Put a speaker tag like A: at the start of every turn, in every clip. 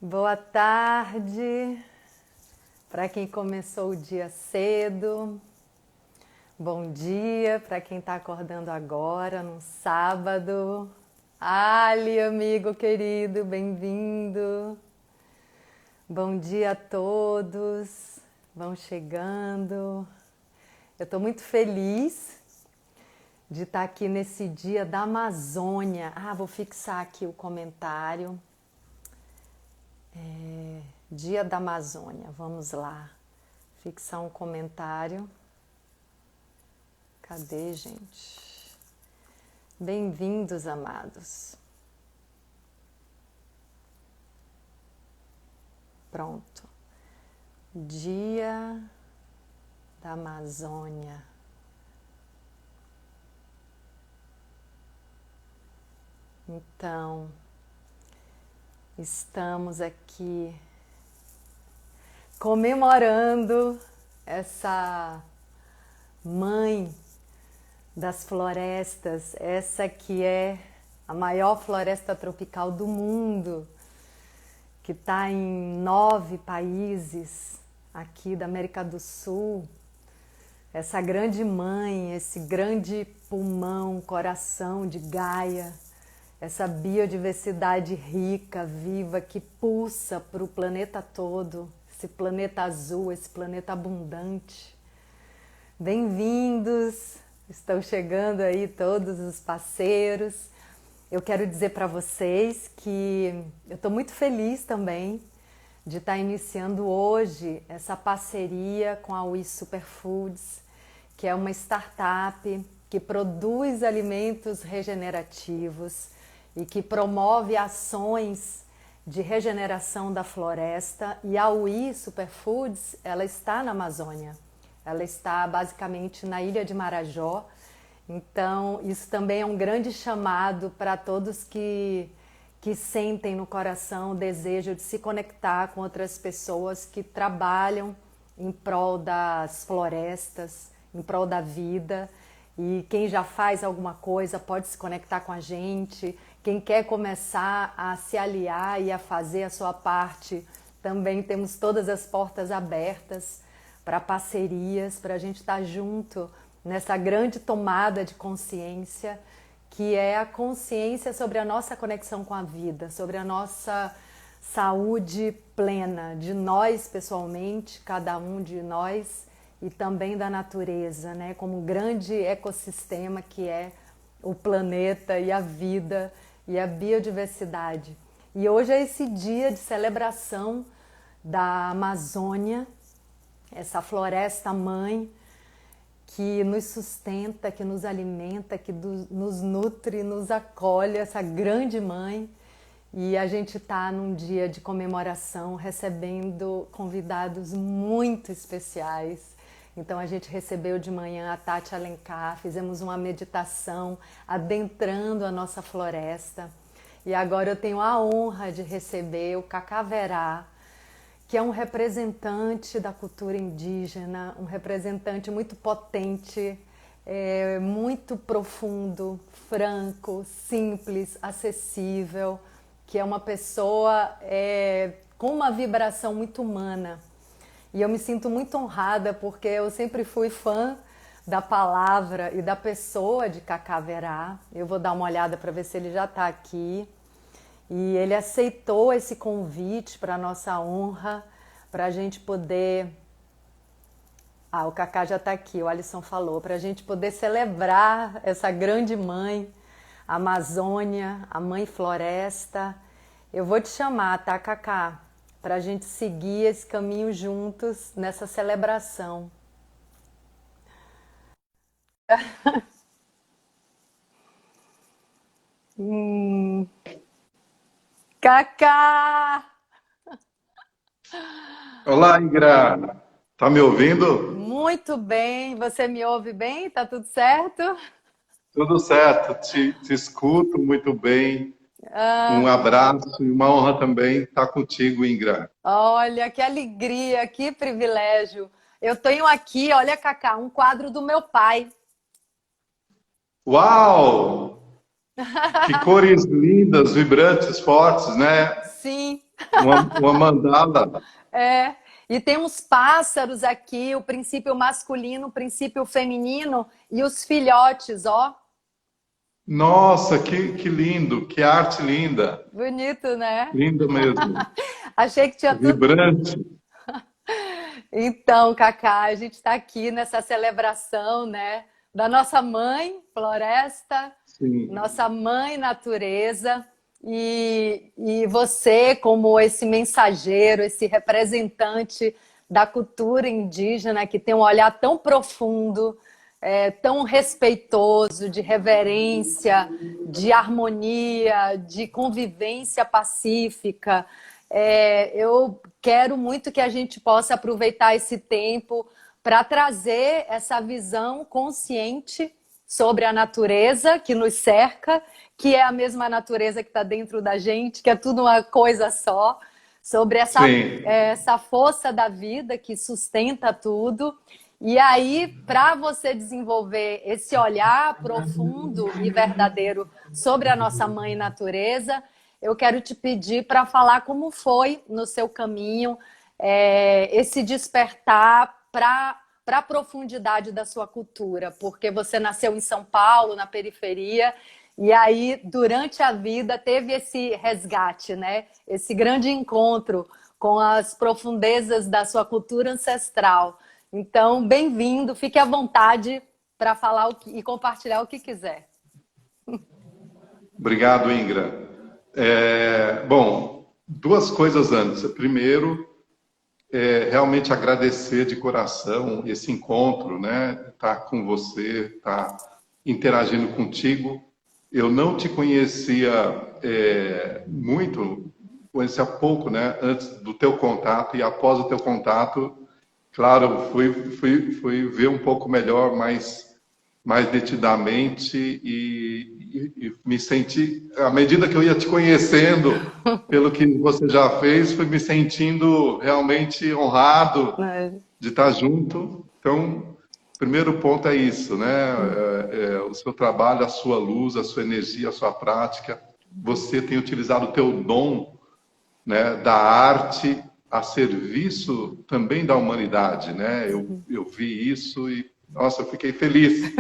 A: Boa tarde para quem começou o dia cedo. Bom dia para quem está acordando agora, num sábado. Ali, amigo querido, bem-vindo. Bom dia a todos. Vão chegando. Eu estou muito feliz de estar aqui nesse dia da Amazônia. Vou fixar aqui o comentário. Dia da Amazônia, vamos lá. Fixar um comentário. Cadê, gente? Bem-vindos, amados. Pronto. Dia da Amazônia. Então, estamos aqui comemorando essa mãe das florestas, essa que é a maior floresta tropical do mundo, que está em 9 países aqui da América do Sul. Essa grande mãe, esse grande pulmão, coração de Gaia, essa biodiversidade rica, viva, que pulsa para o planeta todo, esse planeta azul, esse planeta abundante. Bem-vindos, estão chegando aí todos os parceiros. Eu quero dizer para vocês que eu estou muito feliz também de estar iniciando hoje essa parceria com a We Superfoods, que é uma startup que produz alimentos regenerativos e que promove ações de regeneração da floresta. E a We Superfoods, ela está na Amazônia, ela está basicamente na Ilha de Marajó. Então isso também é um grande chamado para todos que sentem no coração o desejo de se conectar com outras pessoas que trabalham em prol das florestas, em prol da vida. E quem já faz alguma coisa pode se conectar com a gente. Quem quer começar a se aliar e a fazer a sua parte, também temos todas as portas abertas para parcerias, para a gente estar junto nessa grande tomada de consciência, que é a consciência sobre a nossa conexão com a vida, sobre a nossa saúde plena, de nós pessoalmente, cada um de nós, e também da natureza, né? Como um grande ecossistema que é o planeta e a vida e a biodiversidade. E hoje é esse dia de celebração da Amazônia, essa floresta mãe que nos sustenta, que nos alimenta, que nos nutre, nos acolhe, essa grande mãe. E a gente está num dia de comemoração recebendo convidados muito especiais. Então a gente recebeu de manhã a Tati Alencar, fizemos uma meditação adentrando a nossa floresta. E agora eu tenho a honra de receber o Cacaverá, que é um representante da cultura indígena, um representante muito potente, muito profundo, franco, simples, acessível, que é uma pessoa com uma vibração muito humana. E eu me sinto muito honrada porque eu sempre fui fã da palavra e da pessoa de Cacaverá. Eu vou dar uma olhada para ver se ele já está aqui. E ele aceitou esse convite para nossa honra, para a gente poder... o Cacá já está aqui, o Alisson falou, para a gente poder celebrar essa grande mãe, a Amazônia, a mãe floresta. Eu vou te chamar, tá, Cacá? Para a gente seguir esse caminho juntos nessa celebração. Cacá!
B: Olá, Igra. Tá me ouvindo?
A: Muito bem, você me ouve bem? Tá tudo certo?
B: Tudo certo, te escuto muito bem. Um
A: Ah,
B: abraço e uma honra também estar contigo, Ingra.
A: olha, que alegria, que privilégio. Eu tenho aqui, olha, Cacá, um quadro do meu pai.
B: Uau! Que cores lindas, vibrantes, fortes, né?
A: Sim.
B: uma mandala.
A: É, e tem uns pássaros aqui, o princípio masculino, o princípio feminino e os filhotes, ó.
B: Nossa, que lindo, que arte linda.
A: Bonito, né?
B: Lindo mesmo.
A: Achei que tinha tudo.
B: Vibrante.
A: Então, Cacá, a gente está aqui nessa celebração, né, da nossa mãe, floresta,
B: Sim.
A: nossa mãe, natureza, e você, como esse mensageiro, esse representante da cultura indígena, que tem um olhar tão profundo, tão respeitoso, de reverência, de harmonia, de convivência pacífica. Eu quero muito que a gente possa aproveitar esse tempo para trazer essa visão consciente sobre a natureza que nos cerca, que é a mesma natureza que está dentro da gente, que é tudo uma coisa só, sobre essa força da vida que sustenta tudo. E aí, para você desenvolver esse olhar profundo e verdadeiro sobre a nossa mãe natureza, eu quero te pedir para falar como foi no seu caminho esse despertar para a profundidade da sua cultura, porque você nasceu em São Paulo, na periferia, e aí, durante a vida, teve esse resgate, né? Esse grande encontro com as profundezas da sua cultura ancestral. Então, bem-vindo, fique à vontade para falar e compartilhar o que quiser.
B: Obrigado, Ingra. Bom, duas coisas antes. Primeiro, realmente agradecer de coração esse encontro, né? Estar com você, estar interagindo contigo. Eu não te conhecia muito, conhecia pouco, né? Antes do teu contato e após o teu contato, claro, fui ver um pouco melhor, mais detidamente e me senti, à medida que eu ia te conhecendo, pelo que você já fez, fui me sentindo realmente honrado de estar junto. Então, o primeiro ponto é isso, né? O seu trabalho, a sua luz, a sua energia, a sua prática. Você tem utilizado o teu dom, né, da arte a serviço também da humanidade, né? Eu vi isso e, nossa, eu fiquei feliz.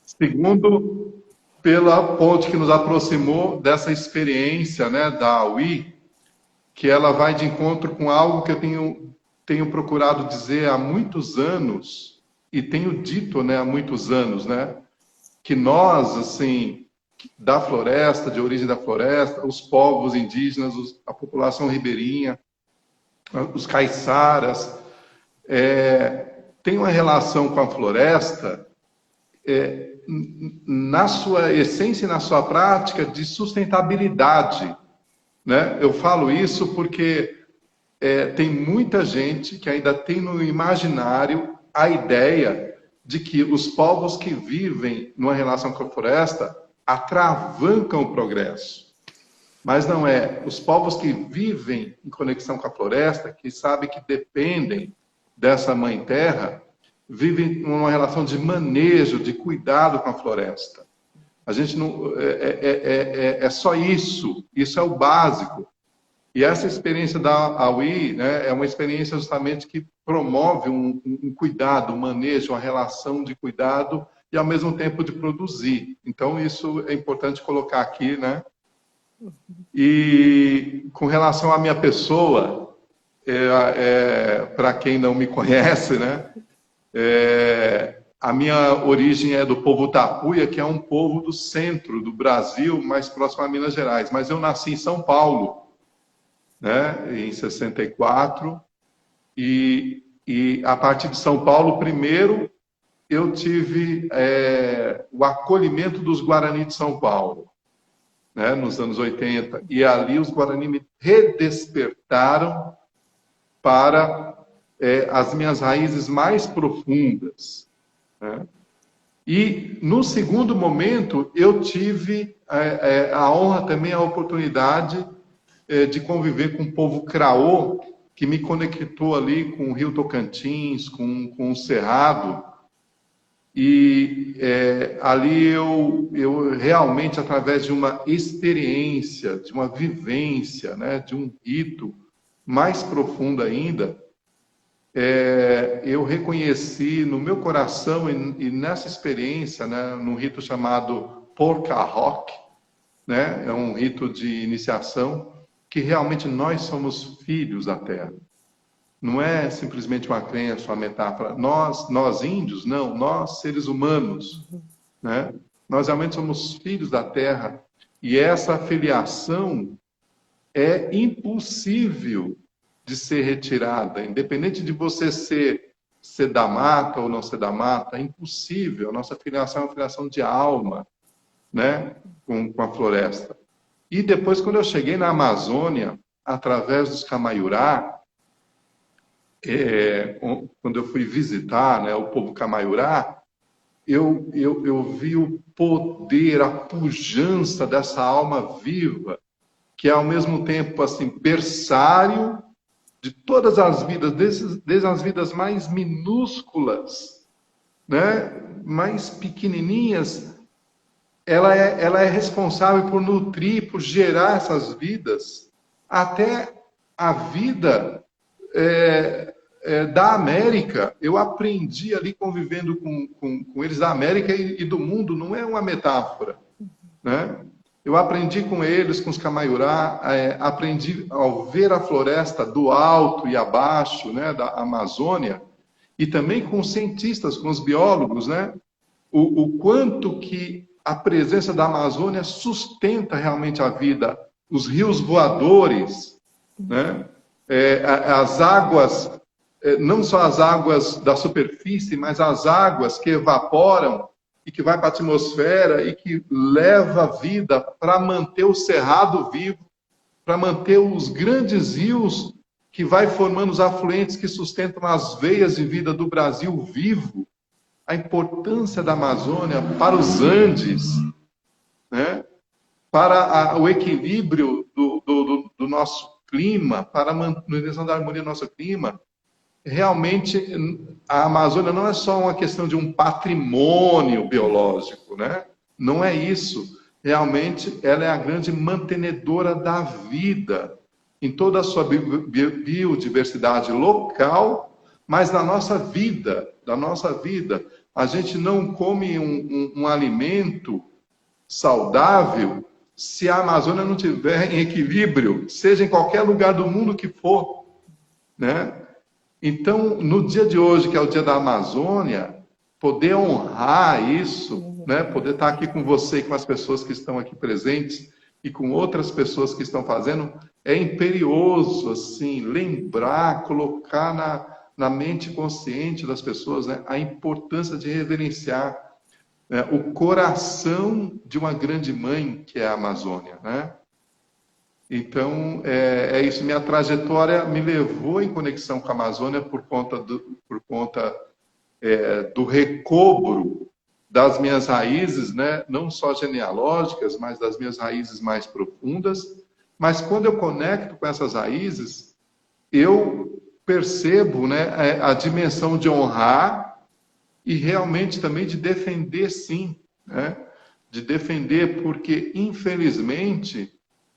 B: Segundo, pela ponte que nos aproximou dessa experiência, né, da AUI, que ela vai de encontro com algo que eu tenho procurado dizer há muitos anos, e tenho dito, né, há muitos anos, né, que nós, assim, da floresta, de origem da floresta, os povos indígenas, a população ribeirinha, os caiçaras, tem uma relação com a floresta na sua essência e na sua prática de sustentabilidade, né? Eu falo isso porque tem muita gente que ainda tem no imaginário a ideia de que os povos que vivem numa relação com a floresta atravancam o progresso. Mas não é. Os povos que vivem em conexão com a floresta, que sabem que dependem dessa mãe terra, vivem numa relação de manejo, de cuidado com a floresta. A gente não é só isso. Isso é o básico. E essa experiência da AUI, né, é uma experiência justamente que promove um cuidado, um manejo, uma relação de cuidado e ao mesmo tempo de produzir. Então isso é importante colocar aqui, né? E com relação à minha pessoa, para quem não me conhece, né? A minha origem é do povo Tapuia, que é um povo do centro do Brasil, mais próximo a Minas Gerais. Mas eu nasci em São Paulo, né? Em 64. E a partir de São Paulo, primeiro, eu tive o acolhimento dos Guarani de São Paulo, né, nos anos 80. E ali os Guarani me redespertaram para as minhas raízes mais profundas, né? E no segundo momento eu tive a honra também, a oportunidade de conviver com o povo Craô, que me conectou ali com o Rio Tocantins, com o Cerrado, E ali eu realmente, através de uma experiência, de uma vivência, né, de um rito mais profundo ainda, eu reconheci no meu coração e nessa experiência, né, num rito chamado Polka Rock, né, é um rito de iniciação, que realmente nós somos filhos da terra. Não é simplesmente uma crença, uma metáfora. Nós índios, não, nós seres humanos, né? Nós realmente somos filhos da terra e essa filiação é impossível de ser retirada, independente de você ser da mata ou não ser da mata, é impossível. A nossa filiação é uma filiação de alma, né? Com a floresta. E depois, quando eu cheguei na Amazônia, através dos Camaiurá, quando eu fui visitar, né, o povo Camaiurá, eu vi o poder, a pujança dessa alma viva, que é ao mesmo tempo assim, berçário de todas as vidas, desde as vidas mais minúsculas, né, mais pequenininhas, ela é responsável por nutrir, por gerar essas vidas, até a vida da América. Eu aprendi ali convivendo com eles da América e do mundo, não é uma metáfora, né? Eu aprendi com eles, com os Camaiurá, aprendi ao ver a floresta do alto e abaixo, né, da Amazônia, e também com os cientistas, com os biólogos, né, o quanto que a presença da Amazônia sustenta realmente a vida, os rios voadores, né, as águas, não só as águas da superfície, mas as águas que evaporam e que vai para a atmosfera e que leva a vida para manter o cerrado vivo, para manter os grandes rios que vai formando os afluentes que sustentam as veias de vida do Brasil vivo. A importância da Amazônia para os Andes, né? Para o equilíbrio do nosso clima, para a manutenção da harmonia do nosso clima. Realmente, a Amazônia não é só uma questão de um patrimônio biológico, né? Não é isso. Realmente, ela é a grande mantenedora da vida em toda a sua biodiversidade local, mas na nossa vida, a gente não come um alimento saudável se a Amazônia não estiver em equilíbrio, seja em qualquer lugar do mundo que for, né? Então, no dia de hoje, que é o dia da Amazônia, poder honrar isso, né? Poder estar aqui com você e com as pessoas que estão aqui presentes e com outras pessoas que estão fazendo, é imperioso, assim, lembrar, colocar na mente consciente das pessoas, né, a importância de reverenciar, né, o coração de uma grande mãe, que é a Amazônia, né? Então, é isso. Minha trajetória me levou em conexão com a Amazônia por conta do recobro das minhas raízes, né? Não só genealógicas, mas das minhas raízes mais profundas. Mas quando eu conecto com essas raízes, eu percebo, né, a dimensão de honrar e realmente também de defender, sim, né? De defender, porque, infelizmente,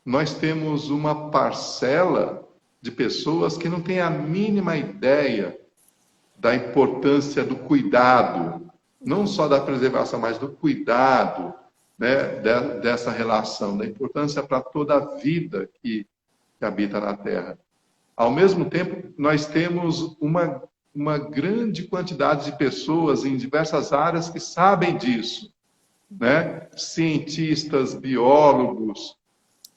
B: nós temos uma parcela de pessoas que não têm a mínima ideia da importância do cuidado, não só da preservação, mas do cuidado, né, dessa relação, da importância para toda a vida que habita na Terra. Ao mesmo tempo, nós temos uma grande quantidade de pessoas em diversas áreas que sabem disso, né? Cientistas, biólogos,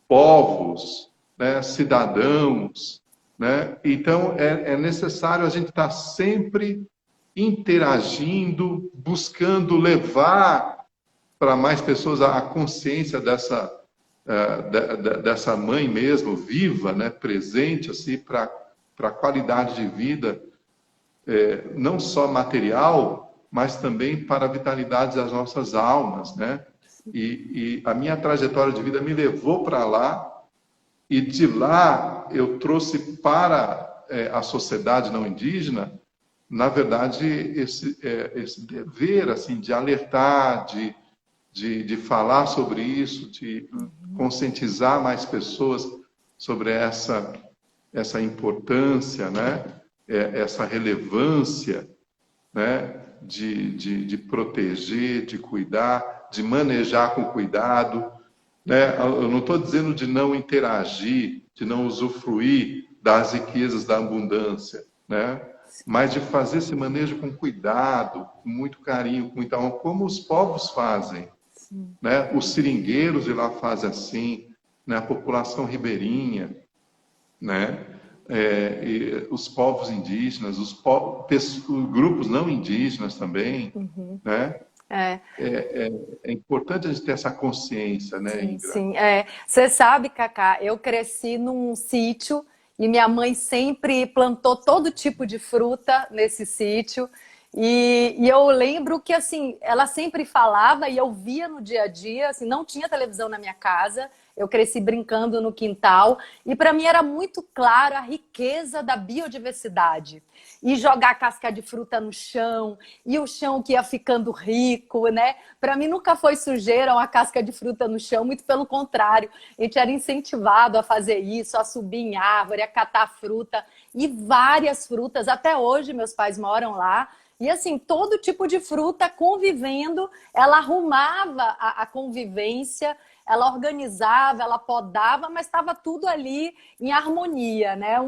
B: povos, né, cidadãos, né? Então é necessário a gente estar sempre interagindo, buscando levar para mais pessoas a consciência dessa mãe mesmo, viva, né, presente, assim, para a qualidade de vida, não só material, mas também para a vitalidade das nossas almas, né? E a minha trajetória de vida me levou para lá, e de lá eu trouxe para a sociedade não indígena na verdade, esse dever assim, de alertar, de falar sobre isso, de conscientizar mais pessoas sobre essa importância, né? Essa relevância, né? De proteger, de cuidar, de manejar com cuidado, né? Eu não estou dizendo de não interagir, de não usufruir das riquezas da abundância, né? Mas de fazer esse manejo com cuidado, com muito carinho, com muita honra, como os povos fazem, né? Os seringueiros de lá fazem assim, né? A população ribeirinha, né? E os povos indígenas, os grupos não indígenas também, né? É importante a gente ter essa consciência, né,
A: Sim,
B: Ingra?
A: sim. Você sabe, Cacá, eu cresci num sítio e minha mãe sempre plantou todo tipo de fruta nesse sítio. E eu lembro que, assim, ela sempre falava e eu via no dia a dia, assim, não tinha televisão na minha casa, eu cresci brincando no quintal e para mim era muito claro a riqueza da biodiversidade. E jogar casca de fruta no chão, e o chão que ia ficando rico, né? Para mim nunca foi sujeira uma casca de fruta no chão, muito pelo contrário. A gente era incentivado a fazer isso, a subir em árvore, a catar fruta. E várias frutas, até hoje meus pais moram lá. E assim, todo tipo de fruta convivendo, ela arrumava a convivência, ela organizava, ela podava, mas estava tudo ali em harmonia, né?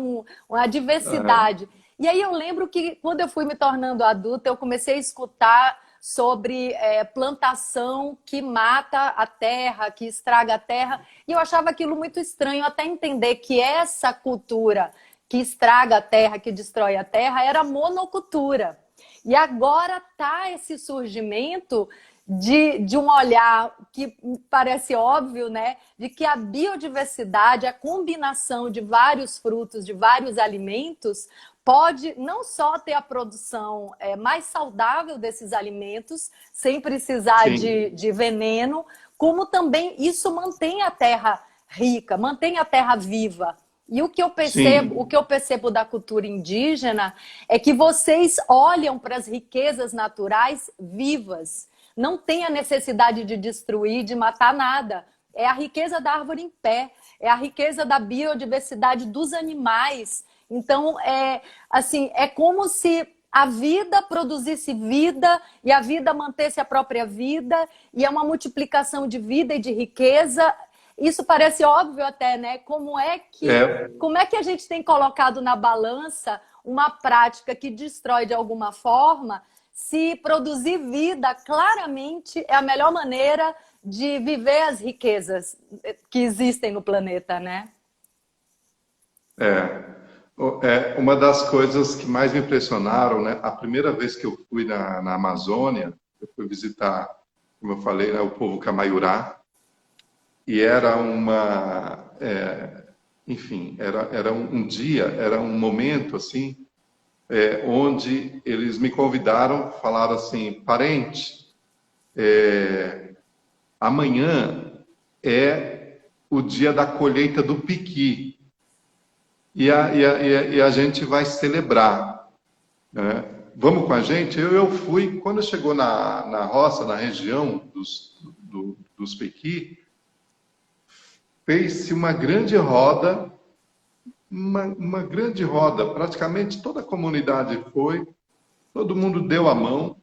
A: Uma diversidade. E aí eu lembro que quando eu fui me tornando adulta, eu comecei a escutar sobre plantação que mata a terra, que estraga a terra. E eu achava aquilo muito estranho, até entender que essa cultura que estraga a terra, que destrói a terra, era monocultura. E agora está esse surgimento de um olhar que parece óbvio, né? De que a biodiversidade, a combinação de vários frutos, de vários alimentos, pode não só ter a produção mais saudável desses alimentos, sem precisar
B: Sim,
A: de veneno, como também isso mantém a terra rica, mantém a terra viva. E o
B: sim,
A: que eu percebo da cultura indígena é que vocês olham para as riquezas naturais vivas. Não tem a necessidade de destruir, de matar nada. É a riqueza da árvore em pé, é a riqueza da biodiversidade dos animais. Então, é como se a vida produzisse vida e a vida mantesse a própria vida, e é uma multiplicação de vida e de riqueza. Isso parece óbvio até, né?
B: é,
A: Como é que a gente tem colocado na balança uma prática que destrói de alguma forma, se produzir vida claramente é a melhor maneira de viver as riquezas que existem no planeta, né?
B: é. Uma das coisas que mais me impressionaram, né? A primeira vez que eu fui na Amazônia, eu fui visitar, como eu falei, né, o povo Camaiurá, e era enfim, era um dia, era um momento assim, onde eles me convidaram, falaram assim, parente, amanhã é o dia da colheita do piqui e a gente vai celebrar, né? Vamos com a gente? Eu fui, quando chegou na roça, na região dos piqui, fez-se uma grande roda, uma grande roda, praticamente toda a comunidade foi, todo mundo deu a mão,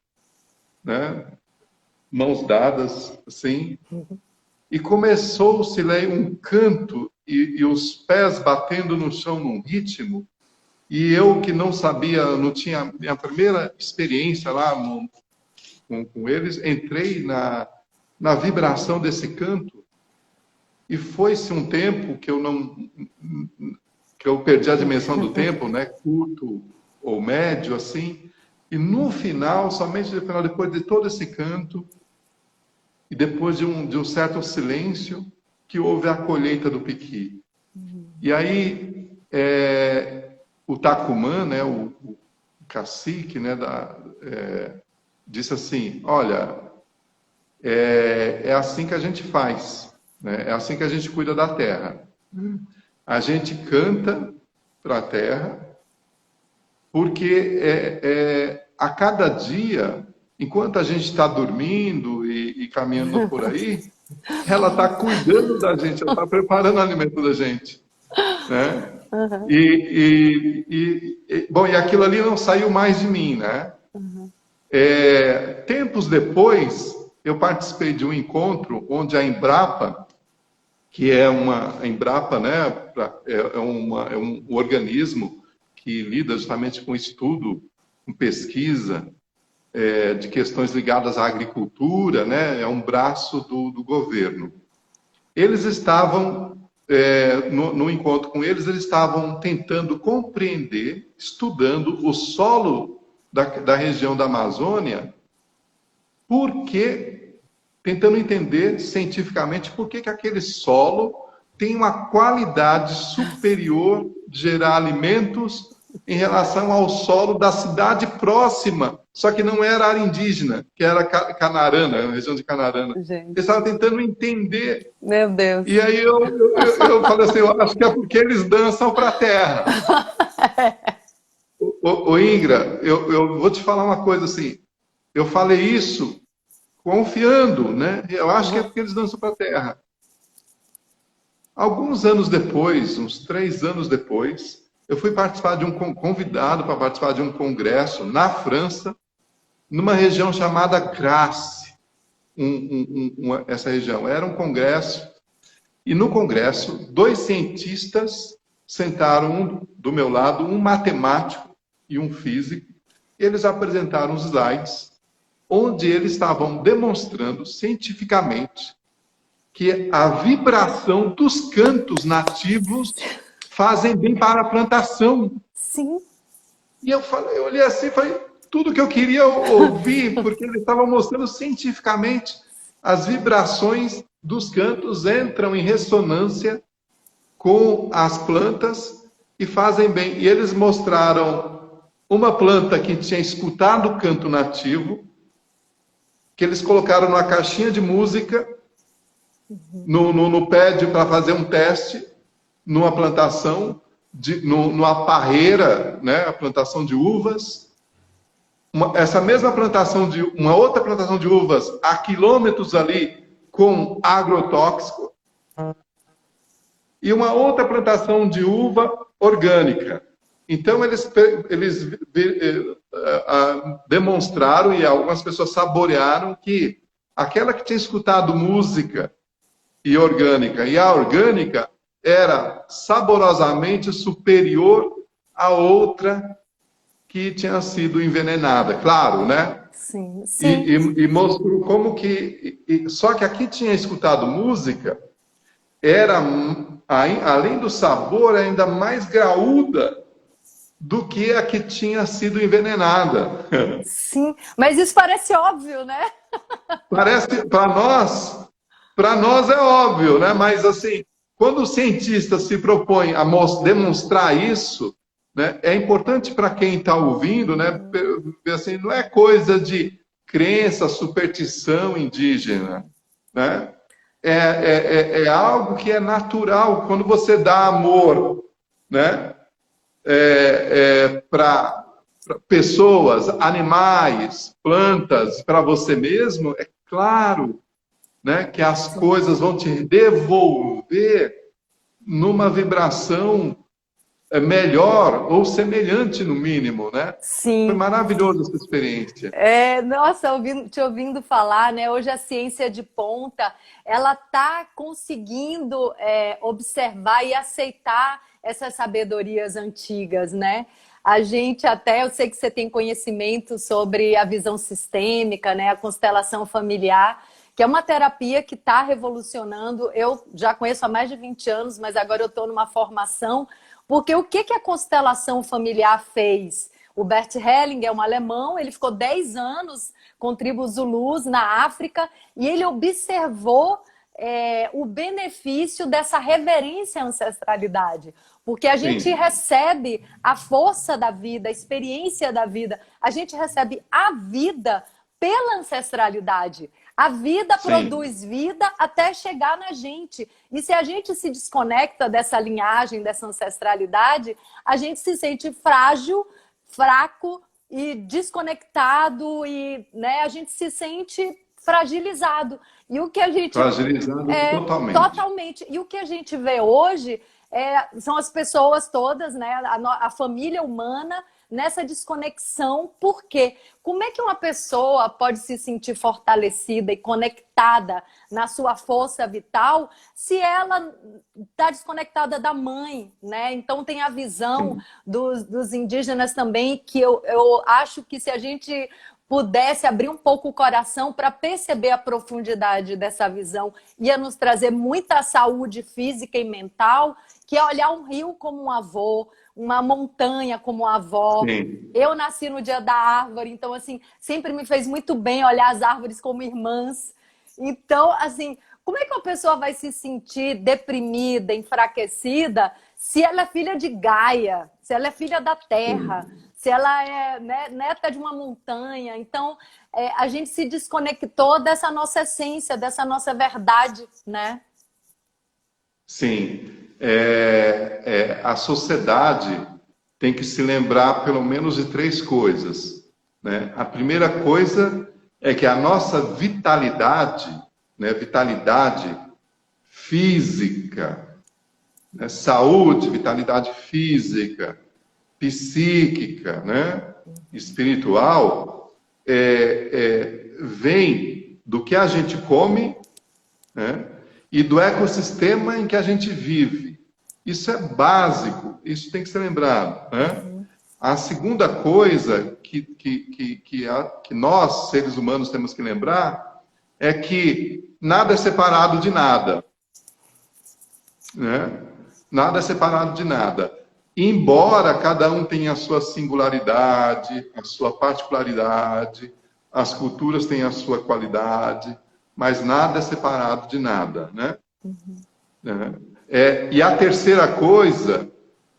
B: né? Mãos dadas, assim, e começou-se ler um canto e os pés batendo no chão num ritmo, e eu que não sabia, não tinha minha primeira experiência lá com eles, entrei na vibração desse canto, e foi-se um tempo que eu perdi a dimensão do tempo, né, curto ou médio, assim, e no final, somente no final, depois de todo esse canto, e depois de um certo silêncio, que houve a colheita do piqui. E aí, o Tacumã, né, o cacique, né, disse assim, olha, é assim que a gente faz, né, é assim que a gente cuida da terra. A gente canta para a terra, porque a cada dia, enquanto a gente está dormindo e caminhando por aí, ela está cuidando da gente, ela está preparando o alimento da gente, né?
A: Uhum.
B: Bom, e aquilo ali não saiu mais de mim, né?
A: Uhum.
B: Tempos depois, eu participei de um encontro onde a Embrapa, que é a Embrapa, né, é um organismo que lida justamente com estudo, com pesquisa de questões ligadas à agricultura, né, é um braço do governo. Eles estavam, no encontro com eles, eles estavam tentando compreender, estudando o solo da região da Amazônia, tentando entender cientificamente por que aquele solo tem uma qualidade superior de gerar alimentos em relação ao solo da cidade próxima, só que não era área indígena, que era Canarana, a região de Canarana.
A: Gente.
B: Eles estavam tentando entender.
A: Meu Deus.
B: E aí eu falei assim, eu acho que é porque eles dançam para a terra. Ô, Ingra, eu vou te falar uma coisa assim, eu falei isso confiando, né? Eu acho que é porque eles dançam para a terra. Alguns anos depois, uns 3 anos depois, eu fui participar convidado para participar de um congresso na França, numa região chamada Grasse. Essa região era um congresso, e no congresso, 2 cientistas sentaram um do meu lado, um matemático e um físico, e eles apresentaram os slides, onde eles estavam demonstrando cientificamente que a vibração dos cantos nativos fazem bem para a plantação.
A: Sim.
B: E eu olhei assim e falei, tudo que eu queria ouvir, porque eles estavam mostrando cientificamente as vibrações dos cantos entram em ressonância com as plantas e fazem bem. E eles mostraram uma planta que tinha escutado o canto nativo, que eles colocaram numa caixinha de música, no pad para fazer um teste, numa plantação, numa parreira, né, a plantação de uvas. Essa mesma plantação uma outra plantação de uvas a quilômetros ali com agrotóxico. E uma outra plantação de uva orgânica. Então, eles demonstraram, e algumas pessoas saborearam, que aquela que tinha escutado música e orgânica, e a orgânica era saborosamente superior à outra que tinha sido envenenada. Claro, né?
A: Sim, sim.
B: E mostrou como que... Só que aqui tinha escutado música, era, além do sabor, ainda mais graúda do que a que tinha sido envenenada.
A: Sim, mas isso parece óbvio, né?
B: Parece, para nós é óbvio, né? Mas assim, quando o cientista se propõe a demonstrar isso, né, é importante para quem está ouvindo, né? Assim, não é coisa de crença, superstição indígena, né? É algo que é natural. Quando você dá amor, né? Para pessoas, animais, plantas, para você mesmo, é claro, né, que as coisas vão te devolver numa vibração melhor ou semelhante, no mínimo, né?
A: Sim.
B: Foi maravilhosa essa experiência.
A: Nossa, te ouvindo falar, né? Hoje a ciência de ponta, ela está conseguindo observar e aceitar essas sabedorias antigas, né? A gente até, eu sei que você tem conhecimento sobre a visão sistêmica, né? A constelação familiar, que é uma terapia que está revolucionando. Eu já conheço há mais de 20 anos, mas agora eu estou numa formação, porque o que a constelação familiar fez? O Bert Hellinger é um alemão, ele ficou 10 anos com tribos Zulus na África e ele observou o benefício dessa reverência à ancestralidade. Porque a gente recebe a força da vida, a experiência da vida, a gente recebe a vida pela ancestralidade. A vida produz vida até chegar na gente. E se a gente se desconecta dessa linhagem, dessa ancestralidade, a gente se sente frágil, fraco e desconectado e, né, a gente se sente fragilizado. E o que a gente
B: Fragilizado totalmente.
A: totalmente. E o que a gente vê hoje são as pessoas todas, né, a família humana nessa desconexão. Por quê? Como é que uma pessoa pode se sentir fortalecida e conectada na sua força vital se ela está desconectada da mãe, né? Então tem a visão dos indígenas também, que eu acho que se a gente pudesse abrir um pouco o coração para perceber a profundidade dessa visão, ia nos trazer muita saúde física e mental, que é olhar um rio como um avô, uma montanha como uma avó.
B: Sim.
A: Eu nasci no dia da árvore, então, assim, sempre me fez muito bem olhar as árvores como irmãs. Então, assim, como é que uma pessoa vai se sentir deprimida, enfraquecida, se ela é filha de Gaia, se ela é filha da Terra, se ela é, né, neta de uma montanha? Então, a gente se desconectou dessa nossa essência, dessa nossa verdade, né?
B: Sim. A sociedade tem que se lembrar pelo menos de 3 coisas, né? A primeira coisa é que a nossa vitalidade, né, vitalidade física, né, saúde, vitalidade física, psíquica, né, espiritual, vem do que a gente come, né, e do ecossistema em que a gente vive. Isso é básico, isso tem que ser lembrado, né? A segunda coisa que nós, seres humanos, temos que lembrar é que nada é separado de nada, né? Nada é separado de nada. Embora cada um tenha a sua singularidade, a sua particularidade, as culturas têm a sua qualidade, mas nada é separado de nada, né? E a terceira coisa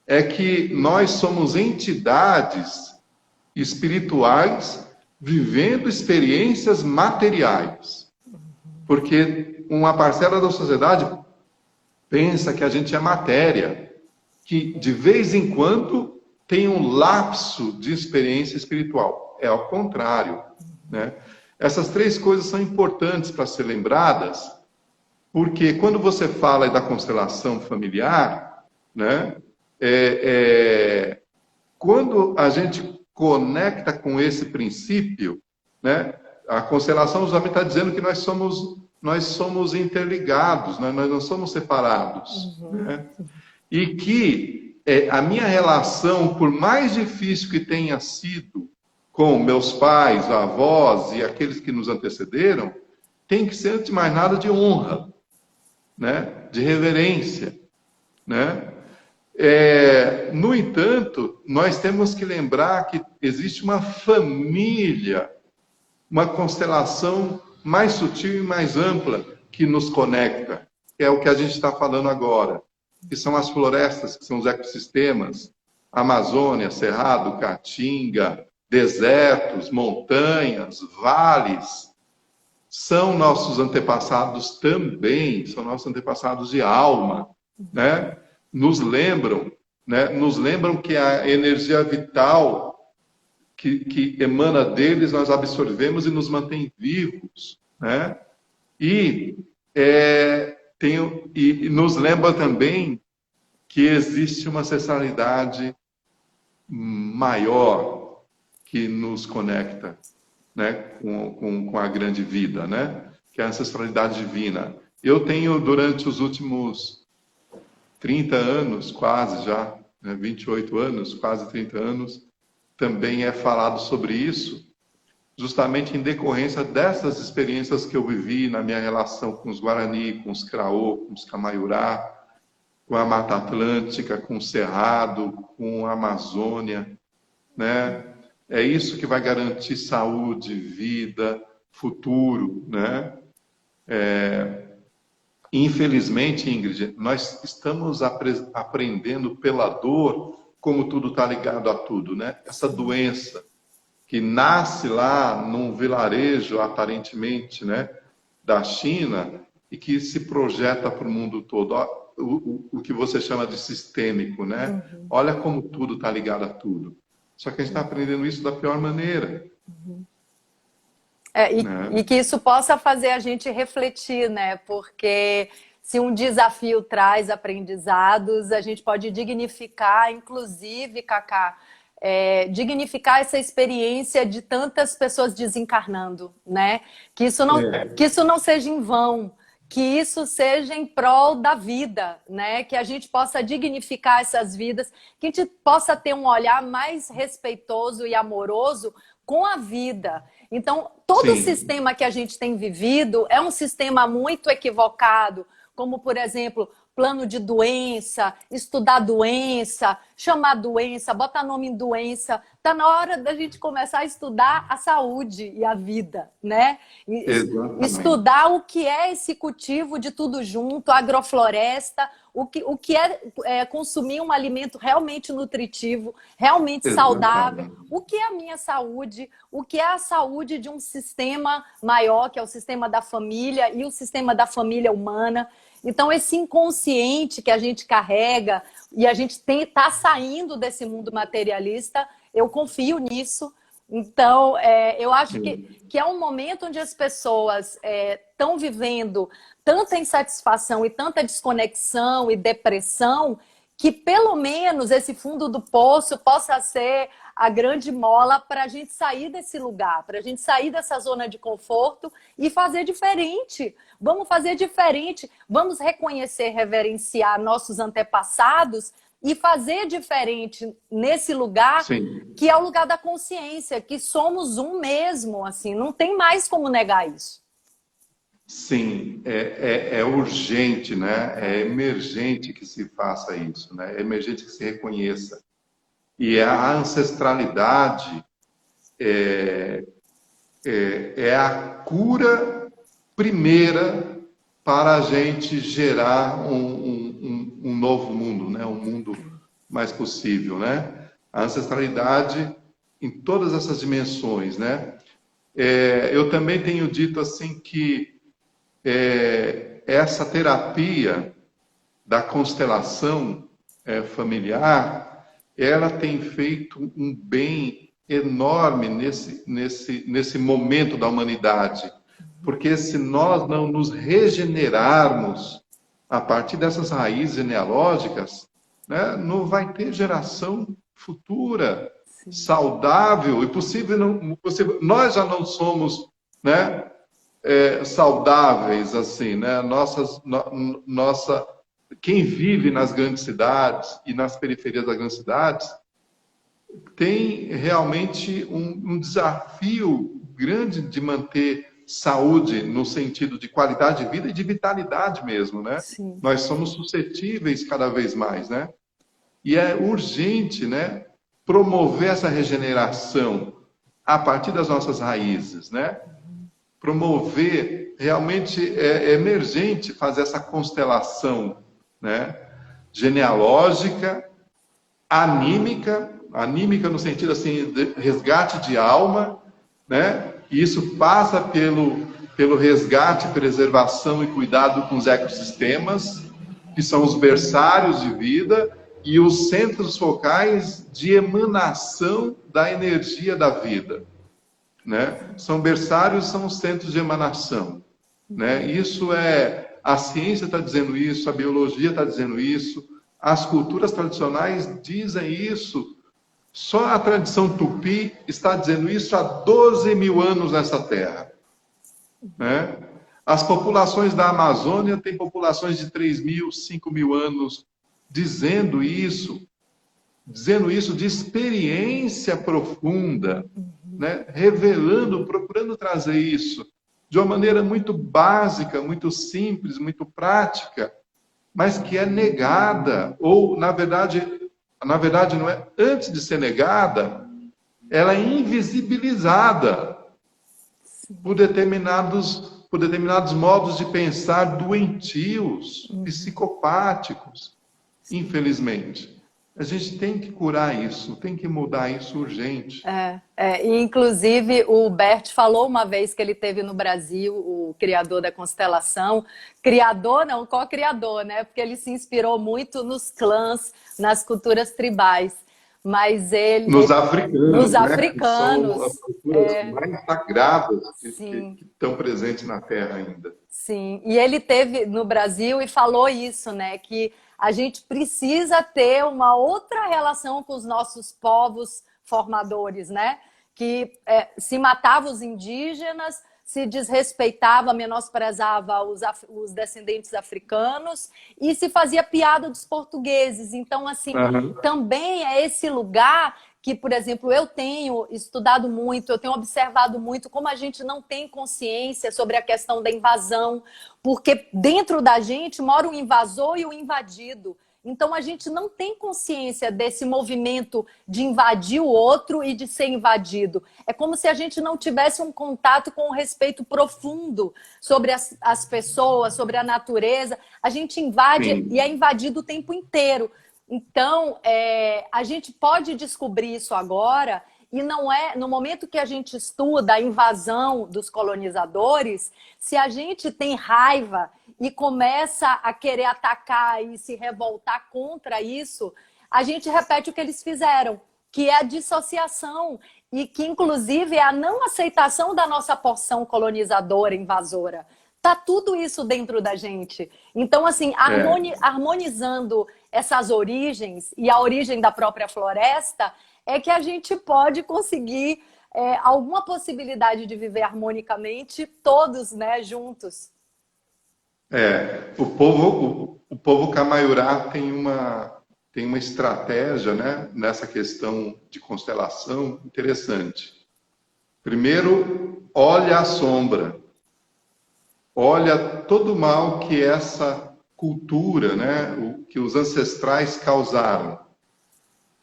B: é que nós somos entidades espirituais vivendo experiências materiais. Porque uma parcela da sociedade pensa que a gente é matéria, que de vez em quando tem um lapso de experiência espiritual. É ao contrário, né? Essas 3 coisas são importantes para ser lembradas, porque quando você fala da constelação familiar, né, quando a gente conecta com esse princípio, né, a constelação justamente está dizendo que nós somos interligados, né, nós não somos separados. Né? E que a minha relação, por mais difícil que tenha sido com meus pais, avós e aqueles que nos antecederam, tem que ser, antes de mais nada, de honra, né? De reverência, né? No entanto, nós temos que lembrar que existe uma família, uma constelação mais sutil e mais ampla que nos conecta, que é o que a gente está falando agora, que são as florestas, que são os ecossistemas, Amazônia, Cerrado, Caatinga, desertos, montanhas, vales, são nossos antepassados também, são nossos antepassados de alma, né? Nos lembram, né? Nos lembram que a energia vital que emana deles nós absorvemos e nos mantém vivos, né? E nos lembra também que existe uma ancestralidade maior que nos conecta, né, com a grande vida, né, que é a ancestralidade divina. Eu tenho, durante os últimos 30 anos, quase já, né, 28 anos, quase 30 anos, também falado sobre isso, justamente em decorrência dessas experiências que eu vivi na minha relação com os Guarani, com os Craô, com os Camaiurá, com a Mata Atlântica, com o Cerrado, com a Amazônia, né? É isso que vai garantir saúde, vida, futuro, né? Infelizmente, Ingrid, nós estamos aprendendo pela dor como tudo está ligado a tudo, né? Essa doença que nasce lá num vilarejo, aparentemente, né, da China, e que se projeta para o mundo todo. O que você chama de sistêmico, né? Olha como tudo está ligado a tudo. Só que a gente está aprendendo isso da pior maneira. Né?
A: E que isso possa fazer a gente refletir, né? Porque se um desafio traz aprendizados, a gente pode dignificar, inclusive, Cacá, dignificar essa experiência de tantas pessoas desencarnando, né? Que isso não seja em vão, que isso seja em prol da vida, né? Que a gente possa dignificar essas vidas, que a gente possa ter um olhar mais respeitoso e amoroso com a vida. Então, todo o sistema que a gente tem vivido é um sistema muito equivocado, como, por exemplo, plano de doença, estudar doença, chamar doença, botar nome em doença. Está na hora da gente começar a estudar a saúde e a vida, né? Estudar o que é esse cultivo de tudo junto, a agrofloresta, o que é consumir um alimento realmente nutritivo, realmente saudável, o que é a minha saúde, o que é a saúde de um sistema maior, que é o sistema da família e o sistema da família humana. Então, esse inconsciente que a gente carrega e a gente está saindo desse mundo materialista, eu confio nisso. Então, eu acho que é um momento onde as pessoas estão vivendo tanta insatisfação e tanta desconexão e depressão, que pelo menos esse fundo do poço possa ser a grande mola para a gente sair desse lugar, para a gente sair dessa zona de conforto e fazer diferente. Vamos fazer diferente, vamos reconhecer, reverenciar nossos antepassados e fazer diferente nesse lugar, que é o lugar da consciência, que somos um mesmo, assim, não tem mais como negar isso.
B: Sim, é urgente, né? É emergente que se faça isso, né? É emergente que se reconheça. E a ancestralidade é a cura primeira para a gente gerar um novo mundo, né? Um mundo mais possível, né? A ancestralidade em todas essas dimensões, né? Eu também tenho dito assim que essa terapia da constelação familiar, ela tem feito um bem enorme nesse momento da humanidade. Porque se nós não nos regenerarmos a partir dessas raízes genealógicas, né, não vai ter geração futura, saudável e possível. Nós já não somos, né, saudáveis, assim, né? Quem vive nas grandes cidades e nas periferias das grandes cidades tem realmente um desafio grande de manter saúde no sentido de qualidade de vida e de vitalidade mesmo, né?
A: Sim.
B: Nós somos suscetíveis cada vez mais, né? E é urgente, né, promover essa regeneração a partir das nossas raízes, né? Promover, realmente é emergente fazer essa constelação, né, genealógica, anímica no sentido assim de resgate de alma, né? E isso passa pelo resgate, preservação e cuidado com os ecossistemas, que são os berçários de vida e os centros focais de emanação da energia da vida, né? São berçários, são os centros de emanação, né? Isso a ciência está dizendo isso, a biologia está dizendo isso, as culturas tradicionais dizem isso. Só a tradição tupi está dizendo isso há 12 mil anos nessa terra, né? As populações da Amazônia têm populações de 3 mil, 5 mil anos dizendo isso de experiência profunda, né? Revelando, procurando trazer isso de uma maneira muito básica, muito simples, muito prática, mas que é negada, ou na verdade não é, antes de ser negada, ela é invisibilizada por determinados modos de pensar doentios, psicopáticos, infelizmente. A gente tem que curar isso, tem que mudar isso urgente.
A: E inclusive o Bert falou uma vez que ele teve no Brasil, o criador da constelação, co-criador, né? Porque ele se inspirou muito nos clãs, nas culturas tribais. mas ele...
B: Nos africanos,
A: Nos
B: né?
A: africanos.
B: São as culturas mais sagradas
A: Sim.
B: que estão presentes na Terra ainda.
A: Sim, e ele teve no Brasil e falou isso, né? Que a gente precisa ter uma outra relação com os nossos povos formadores, né? Que se matava os indígenas, se desrespeitava, menosprezava os descendentes africanos e se fazia piada dos portugueses. Então, assim, também é esse lugar que, por exemplo, eu tenho estudado muito, eu tenho observado muito como a gente não tem consciência sobre a questão da invasão, porque dentro da gente mora o invasor e o invadido. Então, a gente não tem consciência desse movimento de invadir o outro e de ser invadido. É como se a gente não tivesse um contato com um respeito profundo sobre as pessoas, sobre a natureza. A gente invade e é invadido o tempo inteiro. Então, a gente pode descobrir isso agora, e não é no momento que a gente estuda a invasão dos colonizadores, se a gente tem raiva e começa a querer atacar e se revoltar contra isso, a gente repete o que eles fizeram, que é a dissociação e que, inclusive, é a não aceitação da nossa porção colonizadora, invasora. Tá tudo isso dentro da gente. Então, assim, harmonizando essas origens e a origem da própria floresta, é que a gente pode conseguir alguma possibilidade de viver harmonicamente todos, né, juntos.
B: O povo Camaiurá tem uma estratégia, né, nessa questão de constelação interessante. Primeiro, olha a sombra. Olha todo o mal que essa cultura, né, que os ancestrais causaram.